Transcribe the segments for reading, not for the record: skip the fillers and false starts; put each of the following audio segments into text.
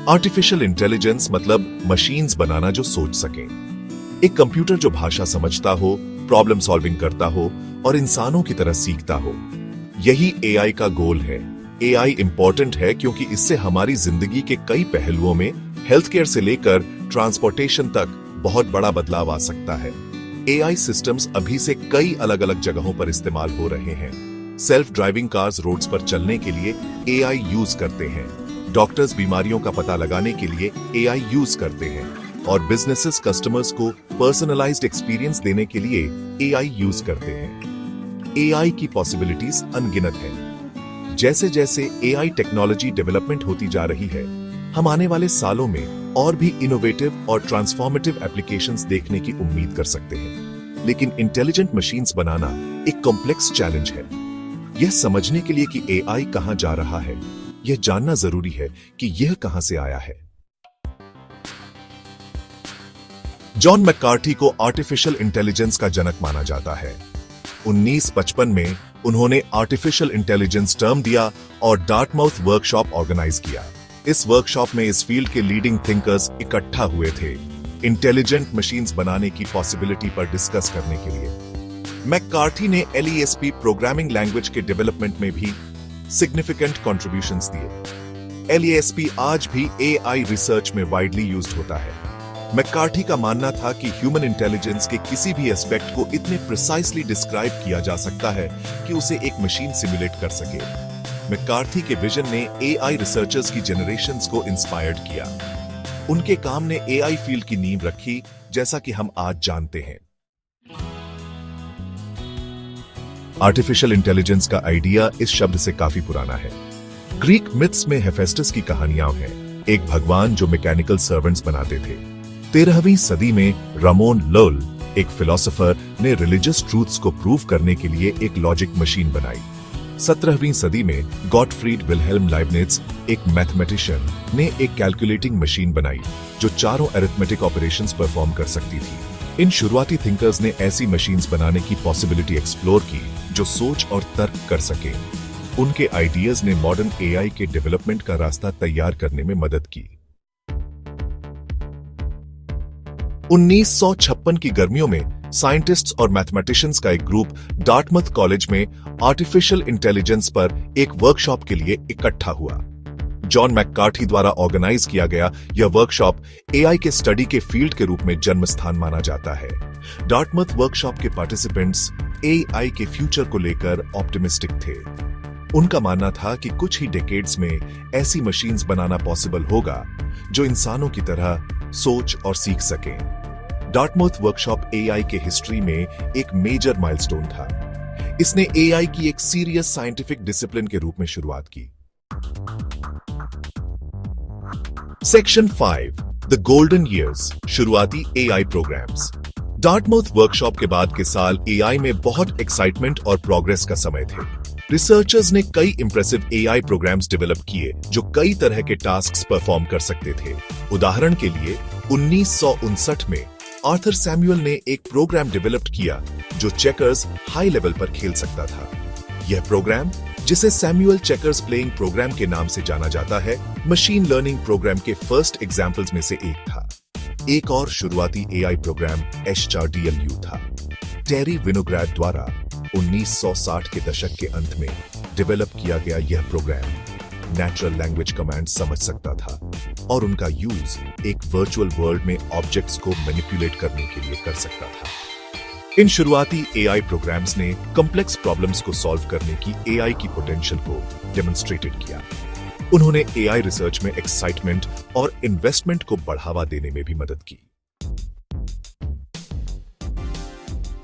Artificial intelligence मतलब machines बनाना जो सोच सकें। एक कंप्यूटर जो भाषा समझता हो, प्रॉब्लम सॉल्विंग करता हो और इंसानों की तरह सीखता हो। यही एआई का गोल है। एआई इंपॉर्टेंट है क्योंकि इससे हमारी जिंदगी के कई पहलुओं में हेल्थ केयर से लेकर ट्रांसपोर्टेशन तक बहुत बड़ा बदलाव आ सकता है। एआई सिस्टम्स अभी से कई अलग अलग जगहों पर इस्तेमाल हो रहे हैं। सेल्फ ड्राइविंग कार्स रोड्स पर चलने के लिए एआई यूज करते हैं। डॉक्टर्स बीमारियों का पता लगाने के लिए एआई यूज करते हैं और बिजनेसेस कस्टमर्स को पर्सनलाइज्ड एक्सपीरियंस देने के लिए एआई यूज करते हैं। एआई की पॉसिबिलिटीज अनगिनत हैं। जैसे जैसे एआई टेक्नोलॉजी डेवलपमेंट होती जा रही है, हम आने वाले सालों में और भी इनोवेटिव और ट्रांसफॉर्मेटिव एप्लीकेशंस देखने की उम्मीद कर सकते हैं। लेकिन इंटेलिजेंट मशीन्स बनाना एक कॉम्प्लेक्स चैलेंज है। यह समझने के लिए कि एआई कहां जा रहा है, यह जानना जरूरी है कि यह कहां से आया है। जॉन मैककार्थी को आर्टिफिशियल इंटेलिजेंस का जनक माना जाता है। 1955 में उन्होंने आर्टिफिशियल इंटेलिजेंस टर्म दिया और डार्टमाउथ वर्कशॉप ऑर्गेनाइज किया। इस वर्कशॉप में इस फील्ड के लीडिंग थिंकर्स इकट्ठा हुए थे, इंटेलिजेंट मशीन्स बनाने की पॉसिबिलिटी पर डिस्कस करने के लिए। मैककार्थी ने LESP प्रोग्रामिंग लैंग्वेज के डेवलपमेंट में भी सिग्निफिकेंट कंट्रीब्यूशंस दिए। LESP आज भी AI रिसर्च में वाइडली यूज्ड होता है। मैककार्थी का मानना था कि ह्यूमन इंटेलिजेंस के किसी भी एस्पेक्ट को इतने प्रिसाइसली डिस्क्राइब किया जा सकता है कि उसे एक मशीन सिमुलेट कर सके। मैककार्थी के विजन ने AI रिसर्चर्स की जनरेशंस को इंस्पायर्ड किया। उनके काम ने AI फील्ड की नींव रखी, जैसा कि हम आज जानते हैं। आर्टिफिशियल इंटेलिजेंस का आइडिया इस शब्द से काफी पुराना है। ग्रीक मिथ्स में हेफेस्टस की कहानियां हैं, एक भगवान जो मैकेनिकल सर्वेंट्स बनाते थे। 13वीं सदी में रामोन लोल, एक फिलोसोफर, ने रिलीजियस ट्रूथ्स को प्रूव करने के लिए एक लॉजिक मशीन बनाई। 17वीं सदी में गॉटफ्रीड विल्हेल्म लाइबनिट्ज, एक मैथमेटिशियन, ने एक कैलकुलेटिंग मशीन बनाई जो चारों अरिथमेटिक ऑपरेशंस परफॉर्म कर सकती थी। इन शुरुआती थिंकर्स ने ऐसी मशीन्स बनाने की पॉसिबिलिटी एक्सप्लोर की जो सोच और तर्क कर सके। उनके आइडियाज ने मॉडर्न एआई के डेवलपमेंट का रास्ता तैयार करने में मदद की। 1956 की गर्मियों में साइंटिस्ट्स और मैथमेटिशियंस का एक ग्रुप डार्टमथ कॉलेज में आर्टिफिशियल इंटेलिजेंस पर एक वर्कशॉप के लिए इकट्ठा हुआ। जॉन मैककार्थी द्वारा ऑर्गेनाइज किया गया यह वर्कशॉप एआई के स्टडी के फील्ड के रूप में जन्म स्थान माना जाता है। डार्टमथ वर्कशॉप के पार्टिसिपेंट्स एआई के फ्यूचर को लेकर ऑप्टिमिस्टिक थे। उनका मानना था कि कुछ ही डेकेड्स में ऐसी मशीन्स बनाना पॉसिबल होगा जो इंसानों की तरह सोच और सीख सकें। डार्टमाउथ वर्कशॉप एआई के हिस्ट्री में एक मेजर माइलस्टोन था। इसने एआई की एक सीरियस साइंटिफिक डिसिप्लिन के रूप में शुरुआत की। सेक्शन 5 द गोल्डन ईयर्स, शुरुआती एआई प्रोग्राम्स। डार्टमाउथ वर्कशॉप के बाद के साल एआई में बहुत एक्साइटमेंट और प्रोग्रेस का समय थे। रिसर्चर्स ने कई इंप्रेसिव एआई प्रोग्राम्स डेवलप किए जो कई तरह के टास्क्स परफॉर्म कर सकते थे। उदाहरण के लिए 1959 में आर्थर सैमुअल ने एक प्रोग्राम डेवलप किया जो चेकर्स हाई लेवल पर खेल सकता था। यह प्रोग्राम, जिसे सैमुअल चेकर्स प्लेइंग प्रोग्राम के नाम से जाना जाता है, मशीन लर्निंग प्रोग्राम के फर्स्ट एग्जाम्पल्स में से एक था। एक और शुरुआती एआई प्रोग्राम HRDLU था। टेरी विनोग्राड द्वारा 1960 के दशक के अंत में डेवलप किया गया यह प्रोग्राम नेचुरल लैंग्वेज कमांड समझ सकता था और उनका यूज एक वर्चुअल वर्ल्ड में ऑब्जेक्ट्स को मैनिपुलेट करने के लिए कर सकता था। इन शुरुआती एआई प्रोग्राम्स ने कॉम्प्लेक्स प्रॉब्लम्स को सॉल्व करने की एआई की पोटेंशियल को डेमोन्स्ट्रेटेड किया। उन्होंने एआई रिसर्च में एक्साइटमेंट और इन्वेस्टमेंट को बढ़ावा देने में भी मदद की।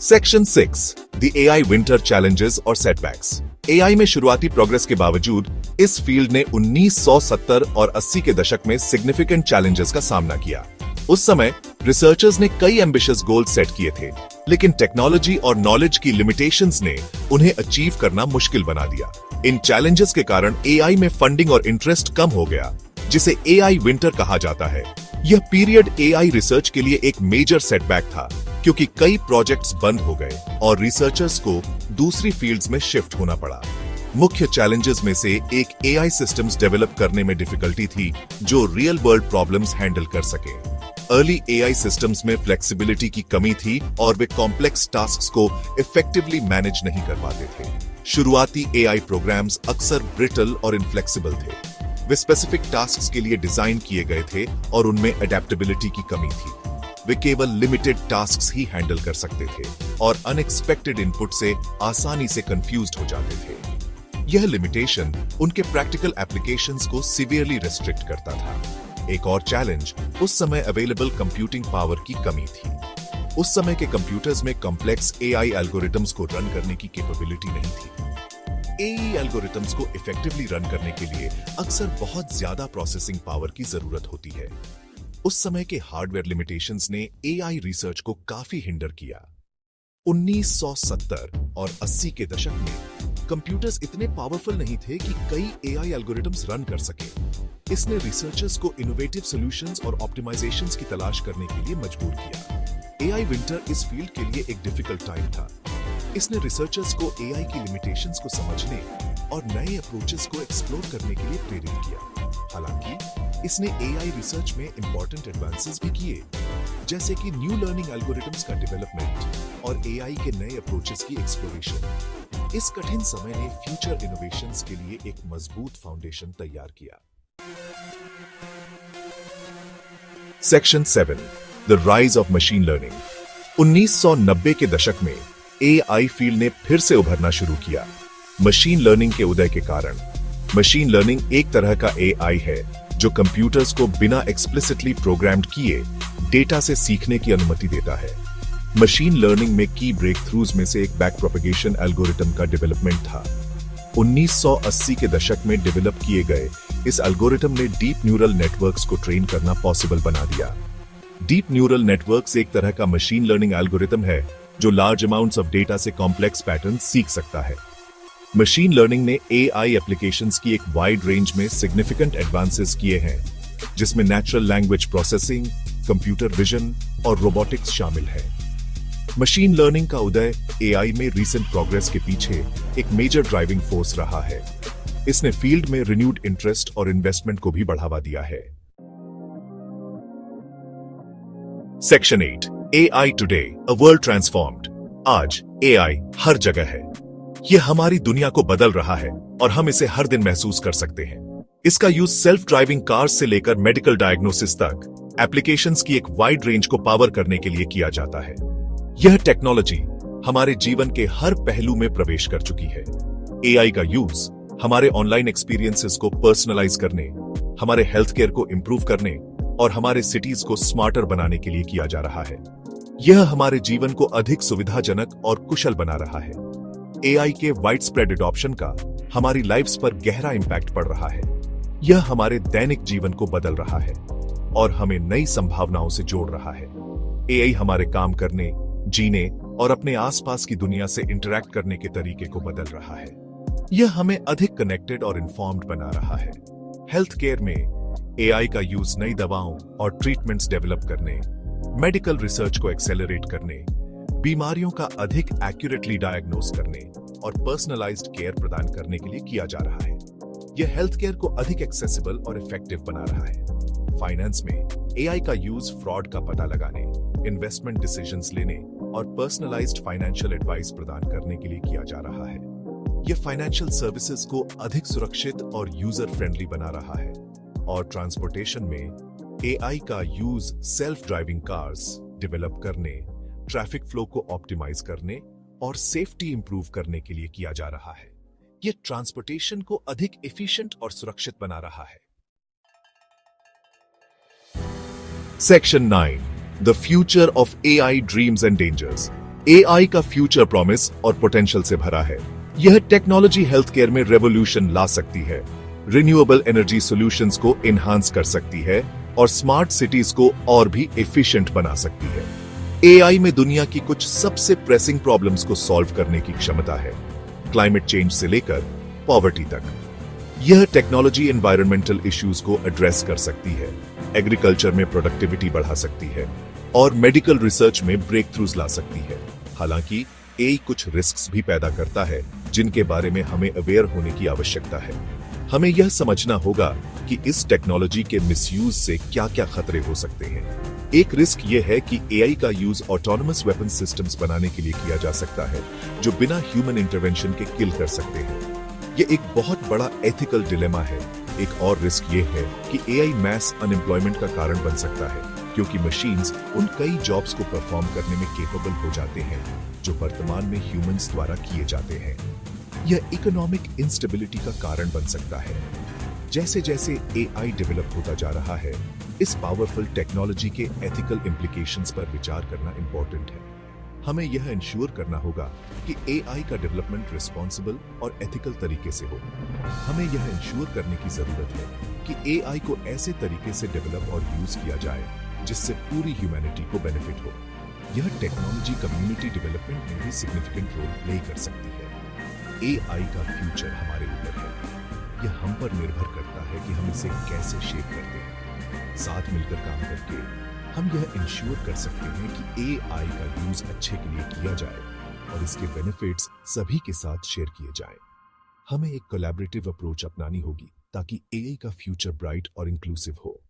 Section 6 the AI winter challenges और सेटबैक्स। एआई में शुरुआती प्रोग्रेस के बावजूद इस फील्ड ने 1970 और 80 के दशक में सिग्निफिकेंट चैलेंजेस का सामना किया। उस समय रिसर्चर्स ने कई एम्बिशियस गोल सेट किए थे, लेकिन टेक्नोलॉजी और नॉलेज की लिमिटेशंस ने उन्हें अचीव करना मुश्किल बना दिया। इन चैलेंजेस के कारण एआई में फंडिंग और इंटरेस्ट कम हो गया, जिसे एआई विंटर कहा जाता है। यह पीरियड एआई रिसर्च के लिए एक मेजर सेटबैक था, क्योंकि कई प्रोजेक्ट्स बंद हो गए और रिसर्चर्स को दूसरी फील्ड्स में शिफ्ट होना पड़ा। मुख्य चैलेंजेस में से एक एआई सिस्टम्स डेवलप करने में डिफिकल्टी थी जो रियल वर्ल्ड प्रॉब्लम्स हैंडल कर सके। अर्ली एआई सिस्टम्स में फ्लेक्सिबिलिटी की कमी थी और वे कॉम्प्लेक्स टास्क्स को इफेक्टिवली मैनेज नहीं कर पाते थे। शुरुआती एआई प्रोग्राम्स अक्सर ब्रिटल और इनफ्लेक्सिबल थे। वे स्पेसिफिक टास्क्स के लिए डिजाइन किए गए थे और उनमें अडेप्टेबिलिटी की कमी थी। वे केवल लिमिटेड टास्क्स ही हैंडल कर सकते थे और अनएक्सपेक्टेड इनपुट से आसानी से कंफ्यूज्ड हो जाते थे। यह लिमिटेशन उनके प्रैक्टिकल एप्लीकेशंस को सीवियरली रेस्ट्रिक्ट करता था। एक और चैलेंज उस समय अवेलेबल कंप्यूटिंग पावर की कमी थी। उस समय के कंप्यूटर्स में कॉम्प्लेक्स एआई एल्गोरिथम्स को रन करने की कैपेबिलिटी नहीं थी। एआई एल्गोरिथम्स को इफेक्टिवली रन करने के लिए अक्सर बहुत ज्यादा प्रोसेसिंग पावर की जरूरत होती है। उस समय के हार्डवेयर लिमिटेशंस ने एआई रिसर्च को काफी हिंडर किया। 1970 और 80 के दशक में कंप्यूटर्स इतने पावरफुल नहीं थे कि कई एआई एल्गोरिथम्स रन कर सके। इसने रिसर्चर्स को इनोवेटिव सॉल्यूशंस और ऑप्टिमाइजेशंस की तलाश करने के लिए मजबूर किया। एआई विंटर इस फील्ड के लिए एक डिफिकल्ट टाइम था। इसने रिसर्चर्स को एआई की लिमिटेशंस को समझने और नए अप्रोचेस को एक्सप्लोर करने के लिए प्रेरित किया। हालांकि इसने एआई रिसर्च में इंपॉर्टेंट एडवांसेस भी किए, जैसे कि न्यू लर्निंग एल्गोरिथम्स का डेवलपमेंट और एआई के नए अप्रोचेस की एक्सप्लोरेशन। इस कठिन समय ने फ्यूचर इनोवेशंस के लिए एक मजबूत फाउंडेशन तैयार किया। Section 7 the rise of machine learning. 1990 के दशक में एआई फील्ड ने फिर से उभरना शुरू किया। मशीन लर्निंग के उदय के कारण मशीन लर्निंग एक तरह का एआई है जो कंप्यूटर्स को बिना एक्सप्लिसिटली प्रोग्राम्ड किए डेटा से सीखने की अनुमति देता है। मशीन लर्निंग में की ब्रेक थ्रूज में से एक बैक प्रोपेगेशन एल्गोरिथम का डेवलपमेंट था। 1980 के दशक में डेवलप किए गए इस एल्गोरिथम ने डीप न्यूरल नेटवर्क्स को ट्रेन करना पॉसिबल बना दिया। डीप न्यूरल नेटवर्क्स एक तरह का मशीन लर्निंग एल्गोरिथम है जो लार्ज अमाउंट्स ऑफ डेटा से कॉम्प्लेक्स पैटर्न सीख सकता है। मशीन लर्निंग ने एआई एप्लीकेशंस की एक वाइड रेंज में सिग्निफिकेंट एडवांसेस किए हैं, जिसमें natural language processing, computer vision और रोबोटिक्स शामिल है। मशीन लर्निंग का उदय एआई में रीसेंट प्रोग्रेस के पीछे एक मेजर ड्राइविंग फोर्स रहा है। इसने फील्ड में रिन्यूड इंटरेस्ट और इन्वेस्टमेंट को भी बढ़ावा दिया है। Section 8 AI today a world transformed. आज एआई हर जगह है। यह हमारी दुनिया को बदल रहा है और हम इसे हर दिन महसूस कर सकते हैं। इसका यूज सेल्फ ड्राइविंग कार्स से लेकर मेडिकल डायग्नोसिस तक एप्लीकेशंस की एक वाइड रेंज को पावर करने के लिए किया जाता है। यह टेक्नोलॉजी हमारे जीवन के हर पहलू में प्रवेश कर चुकी है। एआई का यूज हमारे ऑनलाइन एक्सपीरियंसेस को पर्सनलाइज करने, हमारे हेल्थ केयर को इंप्रूव करने और हमारे सिटीज को स्मार्टर बनाने के लिए किया जा रहा है। यह हमारे जीवन को अधिक सुविधाजनक और कुशल बना रहा है। एआई के वाइड स्प्रेड एडॉप्शन का हमारी लाइफ्स पर गहरा इंपैक्ट पड़ रहा है। यह हमारे दैनिक जीवन को बदल रहा है और हमें नई संभावनाओं से जोड़ रहा है। एआई हमारे काम करने, जीने और अपने आसपास की दुनिया से इंटरैक्ट करने के तरीके को बदल रहा है। यह हमें अधिक कनेक्टेड और इन्फॉर्म्ड बना रहा है। हेल्थ केयर में एआई का यूज नई दवाओं और ट्रीटमेंट्स डेवलप करने, मेडिकल रिसर्च को एक्सेलरेट करने, बीमारियों का अधिक एक्यूरेटली डायग्नोस करने और पर्सनलाइज्ड केयर प्रदान करने के लिए किया जा रहा है। यह हेल्थ केयर को अधिक एक्सेसिबल और इफेक्टिव बना रहा है। फाइनेंस में एआई का यूज फ्रॉड का पता लगाने, इन्वेस्टमेंट डिसीजंस लेने और पर्सनलाइज्ड फाइनेंशियल एडवाइस प्रदान करने के लिए किया जा रहा है। यह फाइनेंशियल सर्विसेज को अधिक सुरक्षित और यूजर फ्रेंडली बना रहा है। और ट्रांसपोर्टेशन में एआई का use self driving cars develop करने, ट्रैफिक फ्लो को ऑप्टिमाइज करने और सेफ्टी इंप्रूव करने के लिए किया जा रहा है। यह ट्रांसपोर्टेशन को अधिक एफिशिएंट और सुरक्षित बना रहा है। Section 9 the future of AI dreams and dangers. AI का फ्यूचर प्रॉमिस और पोटेंशियल से भरा है। यह टेक्नोलॉजी हेल्थ केयर में रेवोल्यूशन ला सकती है, रिन्यूएबल एनर्जी सॉल्यूशंस को एनहांस कर सकती है और स्मार्ट सिटीज को और भी एफिशिएंट बना सकती है। एआई में दुनिया की कुछ सबसे प्रेसिंग प्रॉब्लम्स को सॉल्व करने की क्षमता है, क्लाइमेट चेंज से लेकर पॉवर्टी तक। यह टेक्नोलॉजी एनवायरमेंटल इश्यूज को एड्रेस कर सकती है, एग्रीकल्चर में प्रोडक्टिविटी बढ़ा सकती है और मेडिकल रिसर्च में ब्रेक थ्रूज ला सकती है। हालांकि एआई कुछ रिस्क्स भी पैदा करता है, जिनके बारे में हमें अवेयर होने की आवश्यकता है। हमें यह समझना होगा कि इस टेक्नोलॉजी के मिसयूज से क्या क्या खतरे हो सकते हैं। एक रिस्क यह है कि एआई का यूज ऑटोनोमस वेपन सिस्टम्स बनाने के लिए किया जा सकता है, जो बिना ह्यूमन इंटरवेंशन के किल कर सकते हैं। यह एक बहुत बड़ा एथिकल डिलेमा है। एक और रिस्क ये है कि एआई मैस अनएम्प्लॉयमेंट का कारण बन सकता है, क्योंकि मशीन्स उन कई जॉब्स को परफॉर्म करने में केपेबल हो जाते हैं जो वर्तमान में ह्यूमंस द्वारा किए जाते हैं। यह इकोनॉमिक इंस्टेबिलिटी का कारण बन सकता है। जैसे जैसे एआई डेवलप होता जा रहा है, इस पावरफुल टेक्नोलॉजी के एथिकल इम्प्लीकेशंस पर विचार करना इंपॉर्टेंट है। हमें यह इंश्योर करना होगा कि एआई का डेवलपमेंट रिस्पॉन्सिबल और एथिकल तरीके से हो। हमें यह इंश्योर करने की जरूरत है कि एआई को ऐसे तरीके से डेवलप और यूज किया जाए जिससे पूरी ह्यूमैनिटी को बेनिफिट हो। यह टेक्नोलॉजी कम्युनिटी डेवलपमेंट में भी सिग्निफिकेंट रोल प्ले कर सकती है। एआई का फ्यूचर हमारे ऊपर है। यह हम पर निर्भर करता है कि हम इसे कैसे शेप करते हैं। साथ मिलकर काम करके हम यह इंश्योर कर सकते हैं कि एआई का यूज अच्छे के लिए किया जाए और इसके बेनिफिट्स सभी के साथ शेयर किए जाएं। हमें एक कोलैबोरेटिव अप्रोच अपनानी होगी ताकि एआई का फ्यूचर ब्राइट और इंक्लूसिव हो।